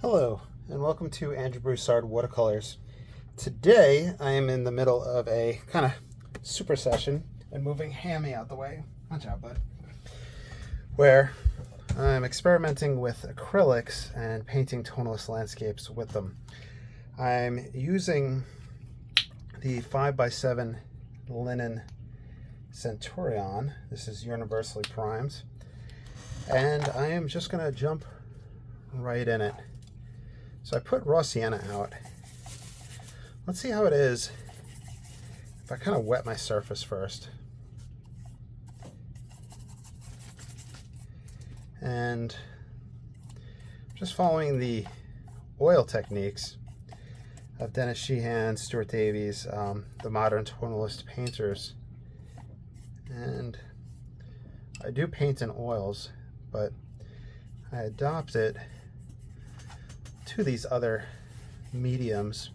Hello, and welcome to Andrew Broussard Watercolors. Today, I am in the middle of a kind of super session and moving Hammy out the way. Watch out, bud. Where I'm experimenting with acrylics and painting tonalist landscapes with them. I'm using the 5x7 linen Centurion. This is universally primed. And I am just going to jump right in it. So I put raw sienna out. Let's see how it is if I kind of wet my surface first. And just following the oil techniques of Dennis Sheehan, Stuart Davies, the modern tonalist painters. And I do paint in oils, but I adopt it to these other mediums.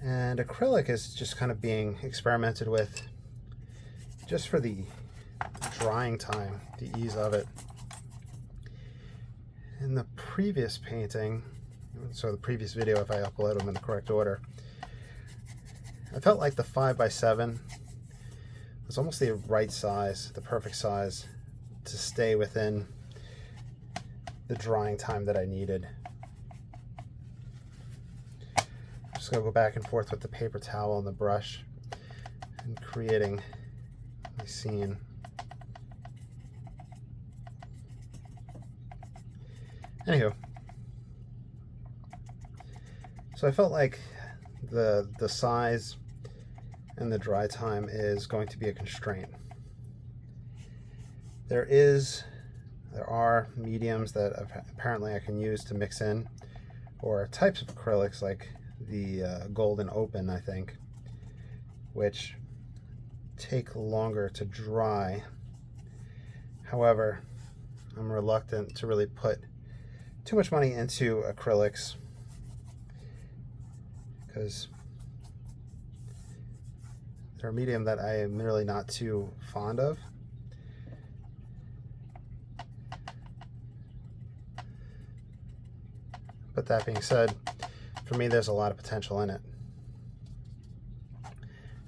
And acrylic is just kind of being experimented with just for the drying time, the ease of it. In the previous painting, so the previous video, if I upload them in the correct order, I felt like the 5x7 was almost the right size, the perfect size to stay within the drying time that I needed. I'm just going to go back and forth with the paper towel and the brush and creating my scene. Anywho, so I felt like the size and the dry time is going to be a constraint. There are mediums that apparently I can use to mix in, or types of acrylics like the Golden Open, I think, which take longer to dry. However, I'm reluctant to really put too much money into acrylics because they're a medium that I am really not too fond of. But that being said, for me, there's a lot of potential in it.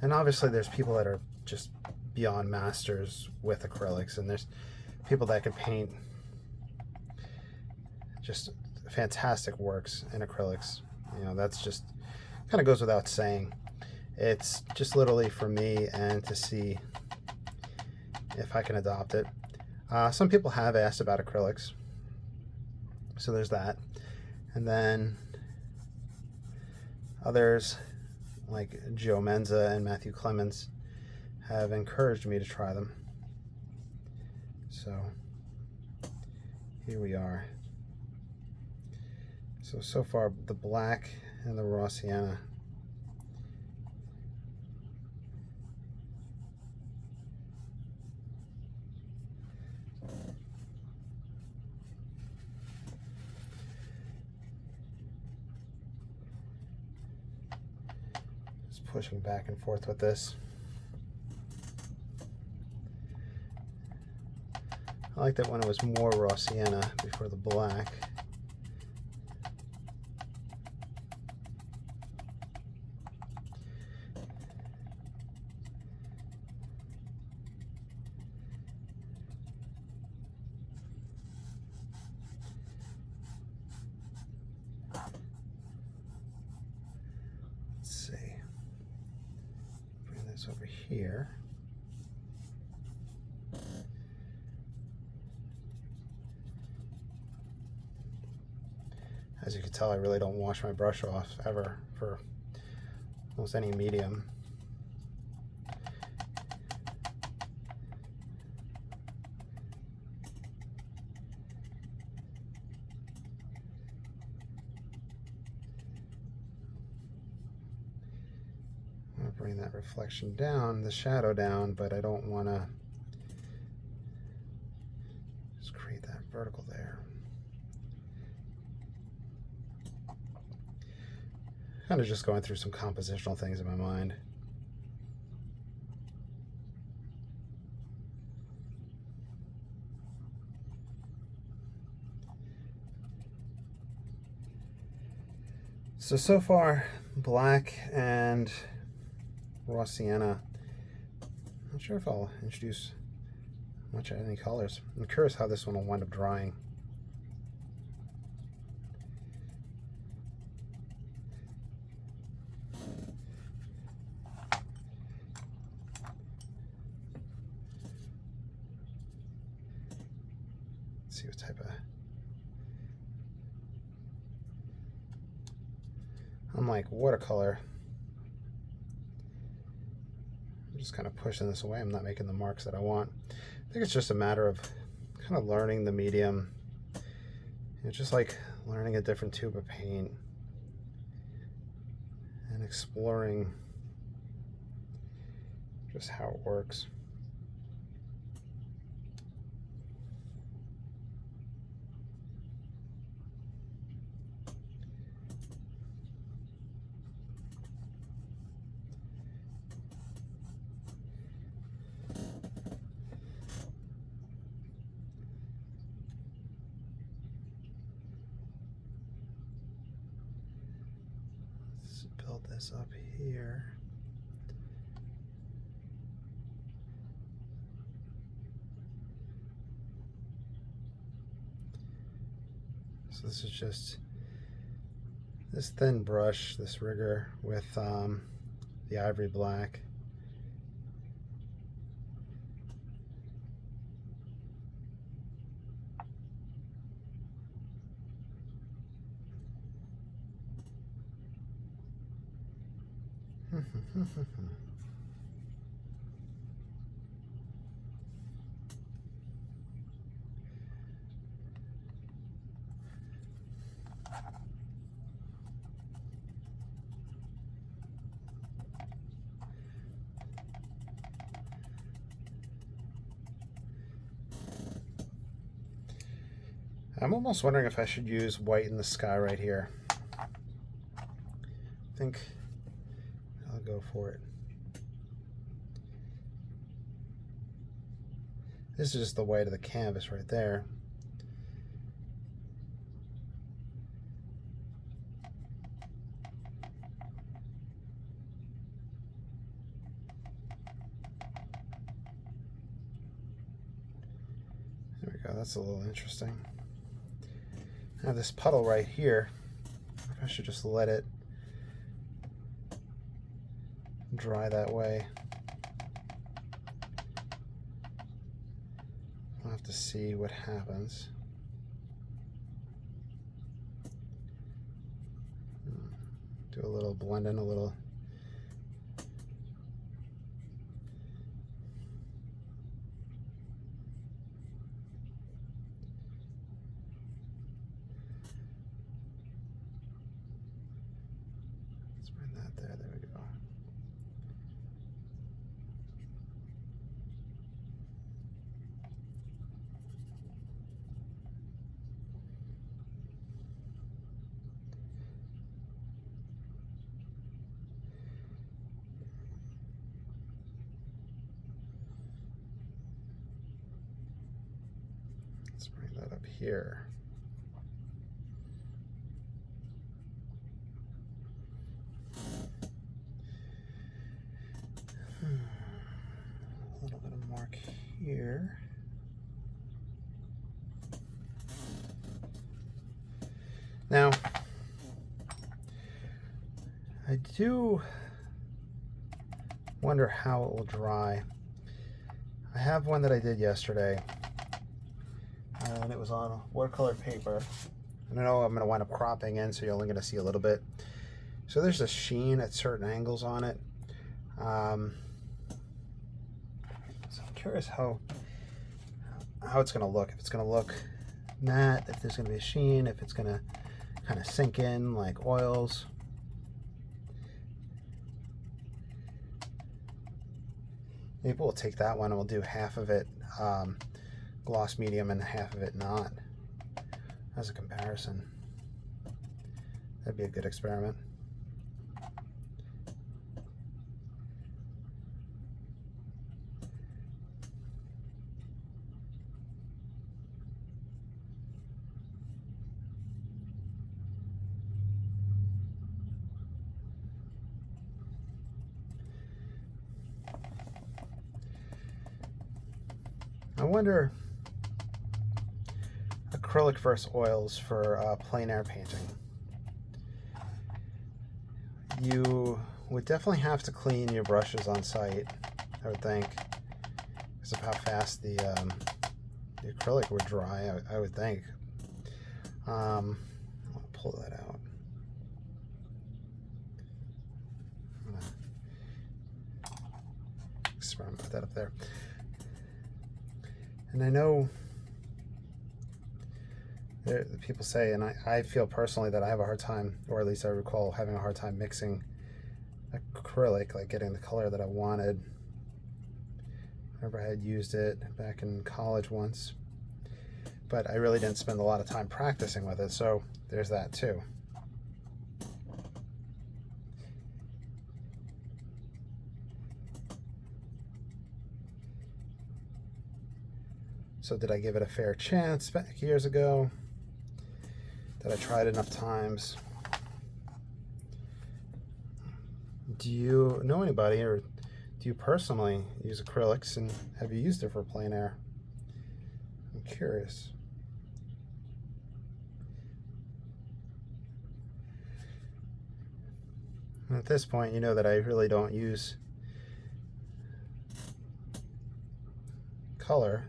And obviously there's people that are just beyond masters with acrylics, and there's people that can paint just fantastic works in acrylics. You know, that's just kind of goes without saying. It's just literally for me and to see if I can adopt it. Some people have asked about acrylics, so there's that. And then others like Joe Menza and Matthew Clements have encouraged me to try them. So here we are. So far the black and the raw sienna. Pushing back and forth with this. I liked it when it was more raw sienna before the black. Let's see. Bring this over here. As you can tell, I really don't wash my brush off ever for almost any medium. I'm going to bring that reflection down, the shadow down, but I don't want to just create that vertical there. Kind of just going through some compositional things in my mind. So far, black and raw sienna. Not sure if I'll introduce much of any colors. I'm curious how this one will wind up drying. Let's see what type of... Unlike watercolor, I'm just kind of pushing this away. I'm not making the marks that I want. I think it's just a matter of kind of learning the medium. It's just like learning a different tube of paint and exploring just how it works. Build this up here. So this is just this thin brush, this rigger with the ivory black. I'm almost wondering if I should use white in the sky right here. I think I'll go for it. This is just the white of the canvas right there. There we go, that's a little interesting. Now this puddle right here, I should just let it dry that way. I'll have to see what happens. Do a little blending, a little. Let's bring that there, there we go. Let's bring that up here. A little bit of mark here. Now, I do wonder how it will dry. I have one that I did yesterday, and it was on watercolor paper. And I know I'm going to wind up cropping in, so you're only going to see a little bit. So there's a sheen at certain angles on it. So I'm curious how it's going to look. If it's going to look matte, if there's going to be a sheen, if it's going to kind of sink in like oils. Maybe we'll take that one and we'll do half of it gloss medium and half of it not, as a comparison. That'd be a good experiment. wonder, acrylic versus oils for plein air painting. You would definitely have to clean your brushes on site, I would think, because of how fast the acrylic would dry, I would think. I'll pull that out. I'm gonna experiment with that up there. And I know people say, and I feel personally that I have a hard time, or at least I recall having a hard time mixing acrylic, like getting the color that I wanted. I remember I had used it back in college once, but I really didn't spend a lot of time practicing with it, so there's that too. So did I give it a fair chance back years ago? Did I try it enough times? Do you know anybody, or do you personally use acrylics, and have you used it for plein air? I'm curious. And at this point, you know that I really don't use color.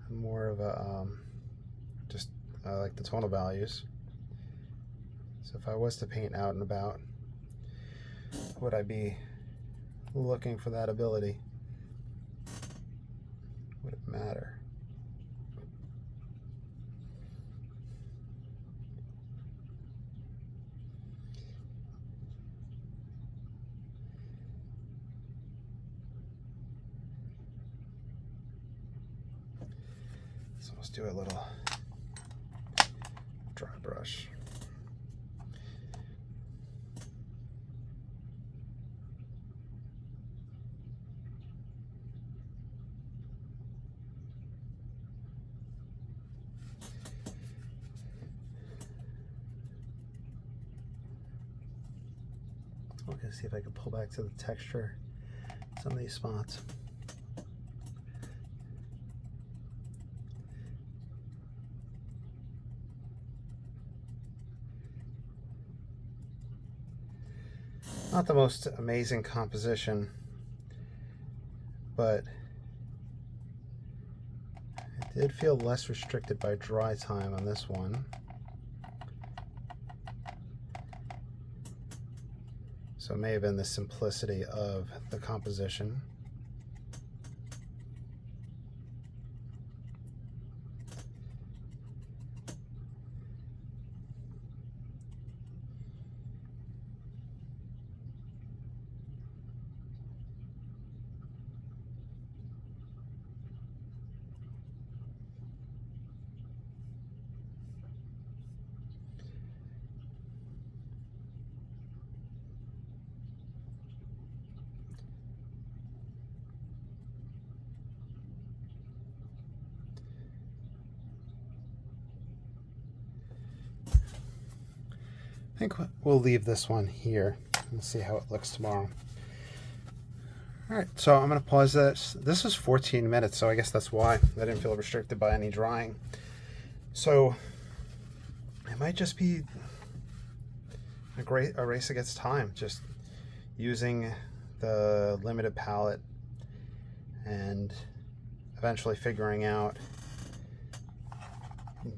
I'm more of a I like the tonal values. So if I was to paint out and about, would I be looking for that ability? Would it matter? So let's do a little dry brush. I'm going to see if I can pull back to the texture some of these spots. Not the most amazing composition, but it did feel less restricted by dry time on this one. So it may have been the simplicity of the composition. I think we'll leave this one here and see how it looks tomorrow. All right, so I'm going to pause this. This is 14 minutes, so I guess that's why I didn't feel restricted by any drying. So it might just be a race against time, just using the limited palette and eventually figuring out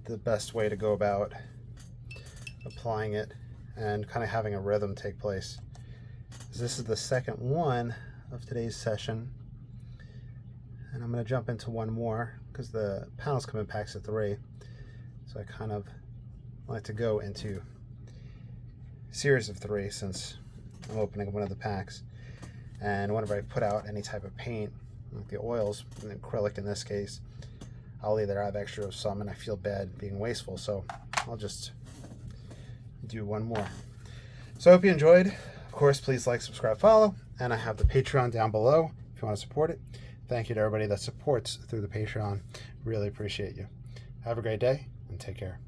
the best way to go about applying it and kind of having a rhythm take place. This is the second one of today's session, and I'm going to jump into one more because the panels come in packs of 3, so I kind of like to go into a series of 3 since I'm opening one of the packs. And whenever I put out any type of paint, like the oils, and acrylic in this case, I'll either have extra of some and I feel bad being wasteful, so I'll just do one more. So I hope you enjoyed. Of course, please like, subscribe, follow, and I have the Patreon down below if you want to support it. Thank you to everybody that supports through the Patreon. Really appreciate you. Have a great day and take care.